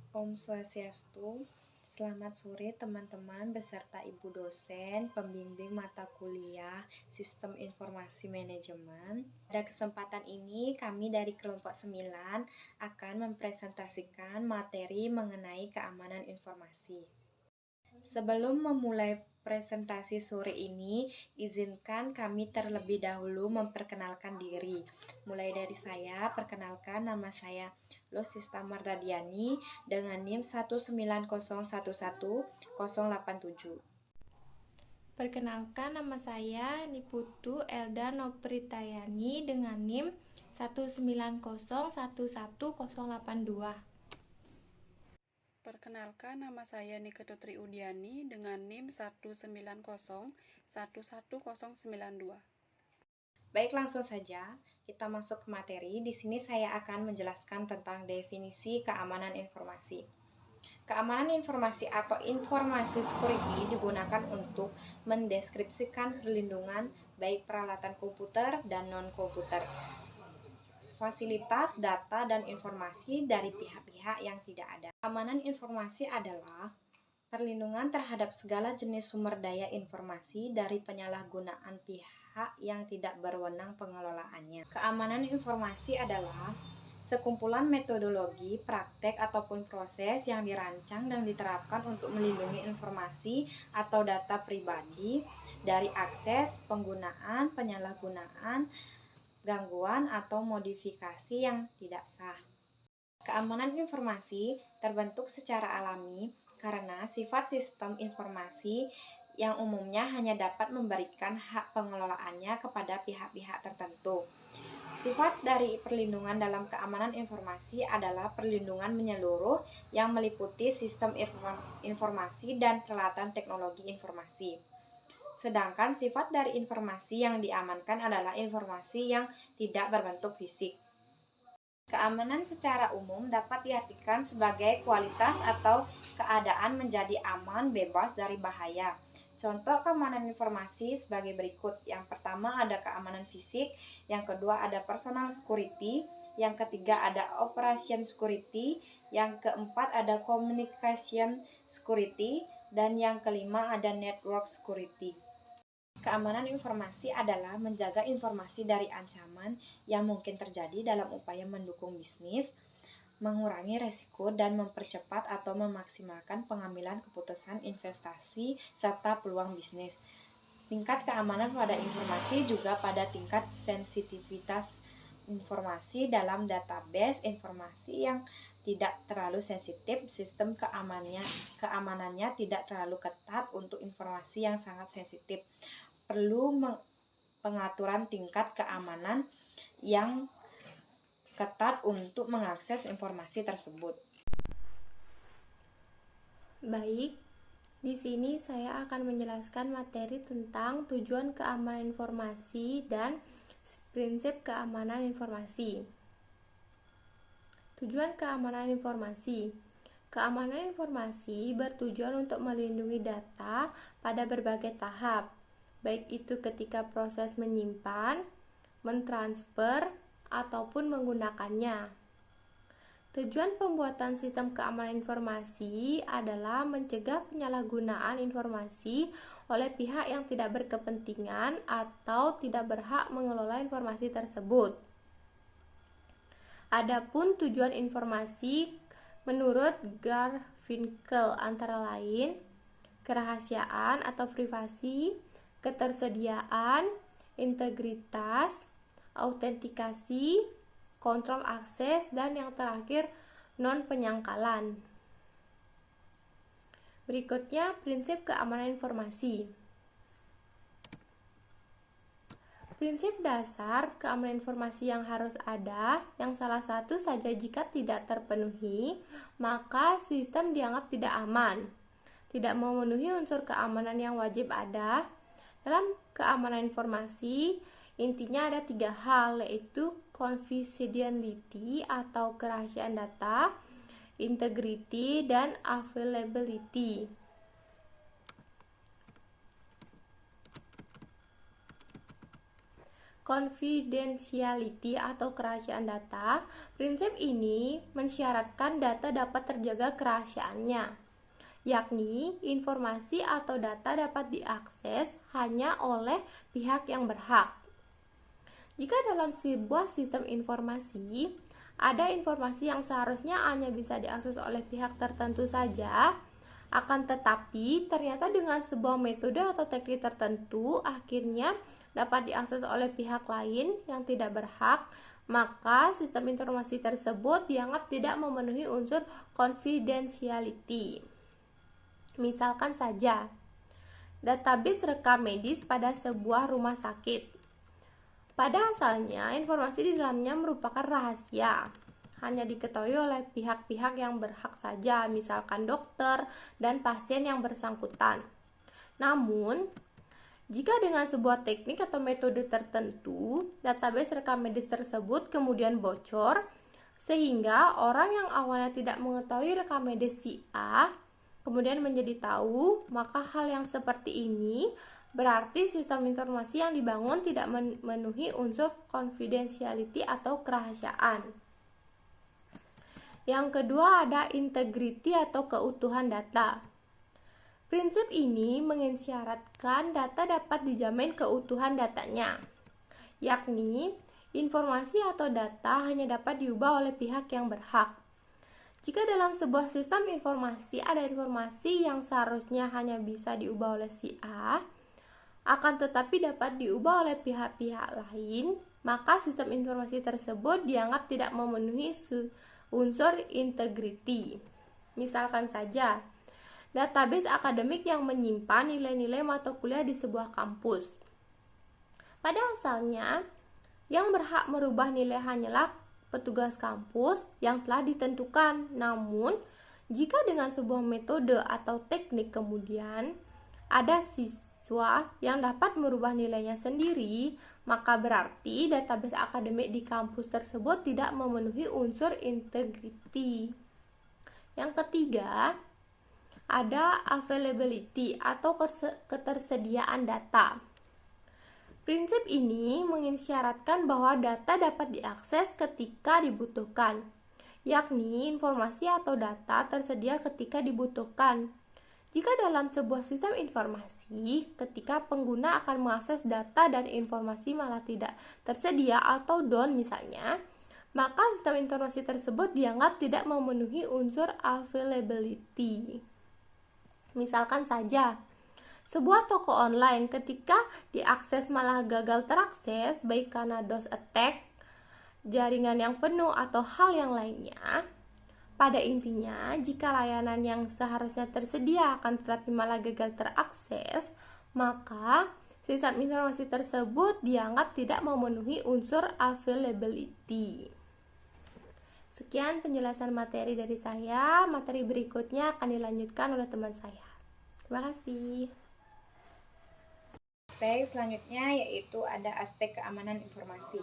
Om Swastiastu, selamat sore teman-teman beserta Ibu dosen, pembimbing mata kuliah Sistem Informasi Manajemen. Pada kesempatan ini kami dari kelompok 9 akan mempresentasikan materi mengenai keamanan informasi. Sebelum memulai presentasi sore ini, izinkan kami terlebih dahulu memperkenalkan diri. Mulai dari saya, perkenalkan nama saya Losista Mardadiani dengan NIM 190110087. Perkenalkan, nama saya Niputu Elda Nopritayani dengan NIM 190111082. Perkenalkan, nama saya Nike Tutri Udiani dengan NIM 190111092. Baik, langsung saja kita masuk ke materi. Di sini saya akan menjelaskan tentang definisi keamanan informasi. Keamanan informasi atau informasi security digunakan untuk mendeskripsikan perlindungan baik peralatan komputer dan non-komputer, fasilitas, data, dan informasi dari pihak-pihak yang tidak ada. Keamanan informasi adalah perlindungan terhadap segala jenis sumber daya informasi dari penyalahgunaan pihak yang tidak berwenang pengelolaannya. Keamanan informasi adalah sekumpulan metodologi, praktek, ataupun proses yang dirancang dan diterapkan untuk melindungi informasi atau data pribadi dari akses, penggunaan, penyalahgunaan, gangguan, atau modifikasi yang tidak sah. Keamanan informasi terbentuk secara alami karena sifat sistem informasi yang umumnya hanya dapat memberikan hak pengelolaannya kepada pihak-pihak tertentu. Sifat dari perlindungan dalam keamanan informasi adalah perlindungan menyeluruh yang meliputi sistem informasi dan peralatan teknologi informasi. Sedangkan sifat dari informasi yang diamankan adalah informasi yang tidak berbentuk fisik. Keamanan secara umum dapat diartikan sebagai kualitas atau keadaan menjadi aman, bebas dari bahaya. Contoh keamanan informasi sebagai berikut. Yang pertama ada keamanan fisik, yang kedua ada personal security, yang ketiga ada operation security, yang keempat ada communication security, dan yang kelima ada network security. Keamanan informasi adalah menjaga informasi dari ancaman yang mungkin terjadi dalam upaya mendukung bisnis, mengurangi resiko, dan mempercepat atau memaksimalkan pengambilan keputusan investasi serta peluang bisnis. Tingkat keamanan pada informasi juga pada tingkat sensitivitas informasi dalam database informasi yang tidak terlalu sensitif, sistem keamanannya tidak terlalu ketat untuk informasi yang sangat sensitif. Perlu pengaturan tingkat keamanan yang ketat untuk mengakses informasi tersebut. Baik, di sini saya akan menjelaskan materi tentang tujuan keamanan informasi dan prinsip keamanan informasi. Tujuan keamanan informasi. Keamanan informasi bertujuan untuk melindungi data pada berbagai tahap, baik itu ketika proses menyimpan, mentransfer, ataupun menggunakannya. Tujuan pembuatan sistem keamanan informasi adalah mencegah penyalahgunaan informasi oleh pihak yang tidak berkepentingan atau tidak berhak mengelola informasi tersebut. Adapun tujuan informasi menurut Garfinkel antara lain kerahasiaan atau privasi, ketersediaan, integritas, autentikasi, kontrol akses, dan yang terakhir non-penyangkalan. Berikutnya prinsip keamanan informasi. Prinsip dasar keamanan informasi yang harus ada, yang salah satu saja jika tidak terpenuhi, maka sistem dianggap tidak aman. Tidak memenuhi unsur keamanan yang wajib ada. Dalam keamanan informasi, intinya ada 3 hal, yaitu confidentiality atau kerahasiaan data, integrity, dan availability. confidentiality atau kerahasiaan data, prinsip ini mensyaratkan data dapat terjaga kerahasiaannya, yakni informasi atau data dapat diakses hanya oleh pihak yang berhak. Jika dalam sebuah sistem informasi, ada informasi yang seharusnya hanya bisa diakses oleh pihak tertentu saja, akan tetapi ternyata dengan sebuah metode atau teknik tertentu akhirnya dapat diakses oleh pihak lain yang tidak berhak, maka sistem informasi tersebut dianggap tidak memenuhi unsur confidentiality. Misalkan saja, database rekam medis pada sebuah rumah sakit. Pada asalnya, informasi di dalamnya merupakan rahasia, hanya diketahui oleh pihak-pihak yang berhak saja, misalkan dokter dan pasien yang bersangkutan. Namun, jika dengan sebuah teknik atau metode tertentu, database rekam medis tersebut kemudian bocor, sehingga orang yang awalnya tidak mengetahui rekam medis si A, kemudian menjadi tahu, maka hal yang seperti ini berarti sistem informasi yang dibangun tidak memenuhi unsur confidentiality atau kerahasiaan. Yang kedua ada integrity atau keutuhan data. Prinsip ini mengisyaratkan data dapat dijamin keutuhan datanya, yakni informasi atau data hanya dapat diubah oleh pihak yang berhak. Jika dalam sebuah sistem informasi ada informasi yang seharusnya hanya bisa diubah oleh si A, akan tetapi dapat diubah oleh pihak-pihak lain, maka sistem informasi tersebut dianggap tidak memenuhi unsur integrity. Misalkan saja, database akademik yang menyimpan nilai-nilai mata kuliah di sebuah kampus. Pada asalnya, yang berhak merubah nilai hanyalah petugas kampus yang telah ditentukan. Namun, jika dengan sebuah metode atau teknik kemudian ada siswa yang dapat merubah nilainya sendiri, maka berarti database akademik di kampus tersebut tidak memenuhi unsur integrity. Yang ketiga, ada availability atau ketersediaan data. Prinsip ini mengisyaratkan bahwa data dapat diakses ketika dibutuhkan, yakni informasi atau data tersedia ketika dibutuhkan. Jika dalam sebuah sistem informasi, ketika pengguna akan mengakses data dan informasi malah tidak tersedia atau down misalnya, maka sistem informasi tersebut dianggap tidak memenuhi unsur availability. Misalkan saja, sebuah toko online ketika diakses malah gagal terakses, baik karena DOS attack, jaringan yang penuh, atau hal yang lainnya. Pada intinya, jika layanan yang seharusnya tersedia akan tetapi malah gagal terakses, maka sistem informasi tersebut dianggap tidak memenuhi unsur availability. Sekian penjelasan materi dari saya. Materi berikutnya akan dilanjutkan oleh teman saya. Terima kasih. Baik, selanjutnya yaitu ada aspek keamanan informasi.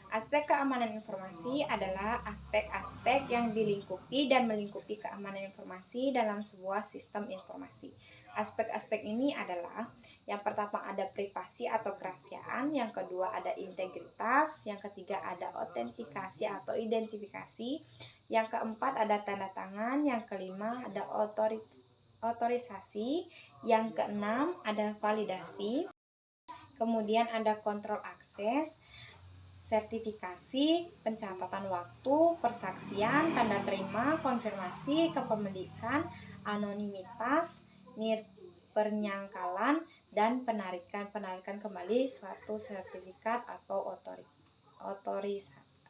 Aspek keamanan informasi adalah aspek-aspek yang dilingkupi dan melingkupi keamanan informasi dalam sebuah sistem informasi. Aspek-aspek ini adalah yang pertama ada privasi atau kerahasiaan, yang kedua ada integritas, yang ketiga ada autentikasi atau identifikasi, yang keempat ada tanda tangan, yang kelima ada otorisasi, yang keenam ada validasi, kemudian ada kontrol akses, sertifikasi, pencatatan waktu, persaksian, tanda terima, konfirmasi, kepemilikan, anonimitas, penyangkalan, dan penarikan kembali suatu sertifikat atau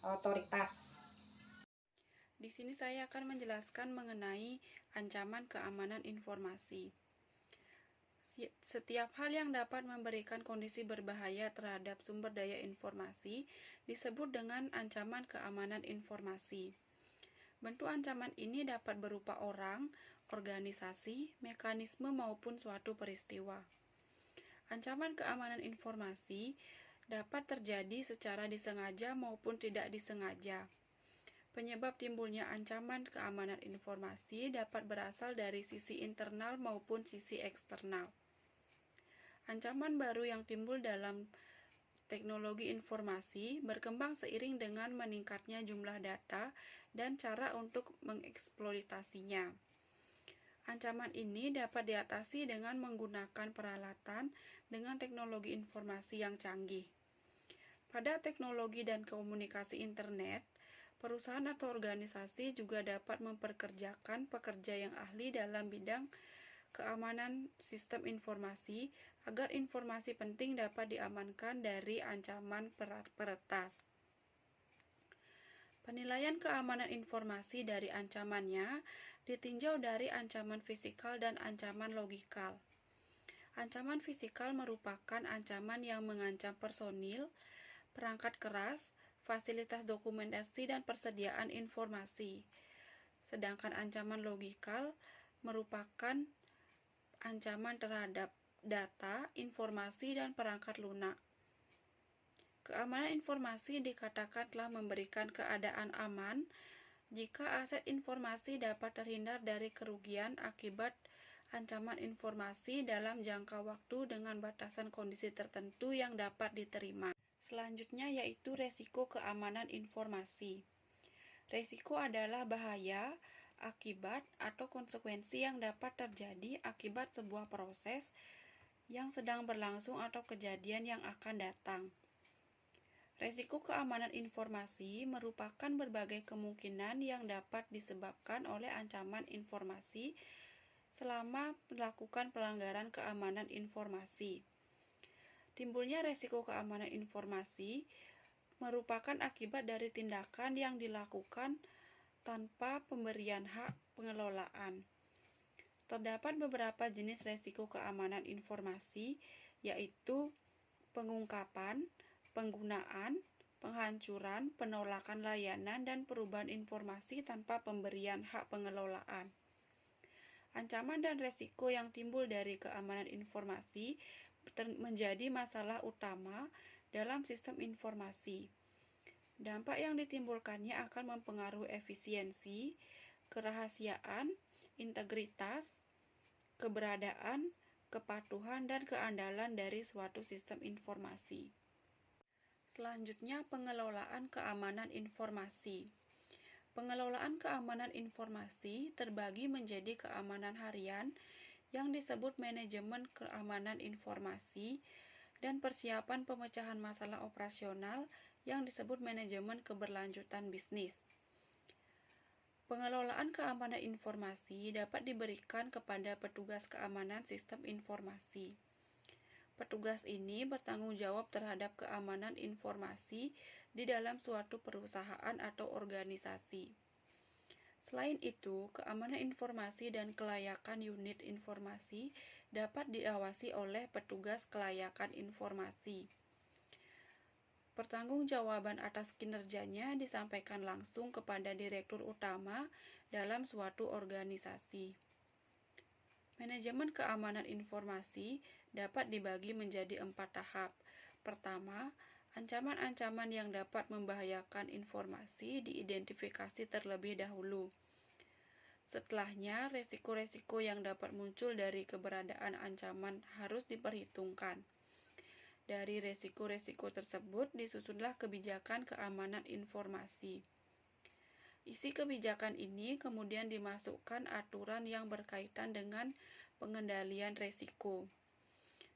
otoritas. Di sini saya akan menjelaskan mengenai ancaman keamanan informasi. Setiap hal yang dapat memberikan kondisi berbahaya terhadap sumber daya informasi disebut dengan ancaman keamanan informasi. Bentuk ancaman ini dapat berupa orang, organisasi, mekanisme maupun suatu peristiwa. Ancaman keamanan informasi dapat terjadi secara disengaja maupun tidak disengaja. Penyebab timbulnya ancaman keamanan informasi dapat berasal dari sisi internal maupun sisi eksternal. Ancaman baru yang timbul dalam Teknologi informasi berkembang seiring dengan meningkatnya jumlah data dan cara untuk mengeksploitasinya. Ancaman ini dapat diatasi dengan menggunakan peralatan dengan teknologi informasi yang canggih. Pada teknologi dan komunikasi internet, perusahaan atau organisasi juga dapat mempekerjakan pekerja yang ahli dalam bidang keamanan sistem informasi agar informasi penting dapat diamankan dari ancaman peretas. Penilaian keamanan informasi dari ancamannya ditinjau dari ancaman fisikal dan ancaman logikal. Ancaman fisikal merupakan ancaman yang mengancam personil, perangkat keras, fasilitas dokumentasi, dan persediaan informasi. Sedangkan ancaman logikal merupakan ancaman terhadap data, informasi, dan perangkat lunak. Keamanan informasi dikatakan telah memberikan keadaan aman jika aset informasi dapat terhindar dari kerugian akibat ancaman informasi dalam jangka waktu dengan batasan kondisi tertentu yang dapat diterima. Selanjutnya yaitu resiko keamanan informasi. Resiko adalah bahaya, akibat, atau konsekuensi yang dapat terjadi akibat sebuah proses yang sedang berlangsung atau kejadian yang akan datang. Resiko keamanan informasi merupakan berbagai kemungkinan yang dapat disebabkan oleh ancaman informasi selama melakukan pelanggaran keamanan informasi. Timbulnya resiko keamanan informasi merupakan akibat dari tindakan yang dilakukan tanpa pemberian hak pengelolaan. Terdapat beberapa jenis resiko keamanan informasi, yaitu pengungkapan, penggunaan, penghancuran, penolakan layanan, dan perubahan informasi tanpa pemberian hak pengelolaan. Ancaman dan resiko yang timbul dari keamanan informasi menjadi masalah utama dalam sistem informasi. Dampak yang ditimbulkannya akan mempengaruhi efisiensi, kerahasiaan, integritas, keberadaan, kepatuhan, dan keandalan dari suatu sistem informasi. Selanjutnya, pengelolaan keamanan informasi. Pengelolaan keamanan informasi terbagi menjadi keamanan harian yang disebut manajemen keamanan informasi dan persiapan pemecahan masalah operasional yang disebut manajemen keberlanjutan bisnis. Pengelolaan keamanan informasi dapat diberikan kepada petugas keamanan sistem informasi. Petugas ini bertanggung jawab terhadap keamanan informasi di dalam suatu perusahaan atau organisasi. Selain itu, keamanan informasi dan kelayakan unit informasi dapat diawasi oleh petugas kelayakan informasi. Pertanggungjawaban atas kinerjanya disampaikan langsung kepada direktur utama dalam suatu organisasi. Manajemen keamanan informasi dapat dibagi menjadi 4 tahap. Pertama, ancaman-ancaman yang dapat membahayakan informasi diidentifikasi terlebih dahulu. Setelahnya, resiko-resiko yang dapat muncul dari keberadaan ancaman harus diperhitungkan. Dari resiko-resiko tersebut disusunlah kebijakan keamanan informasi. Isi kebijakan ini kemudian dimasukkan aturan yang berkaitan dengan pengendalian resiko.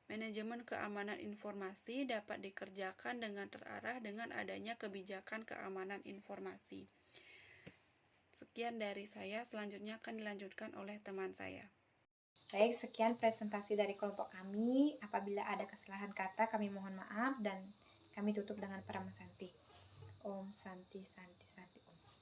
Manajemen keamanan informasi dapat dikerjakan dengan terarah dengan adanya kebijakan keamanan informasi. Sekian dari saya, selanjutnya akan dilanjutkan oleh teman saya. Baik, sekian presentasi dari kelompok kami. Apabila ada kesalahan kata, kami mohon maaf dan kami tutup dengan Parama Santi. Om Santi Santi Santi Om.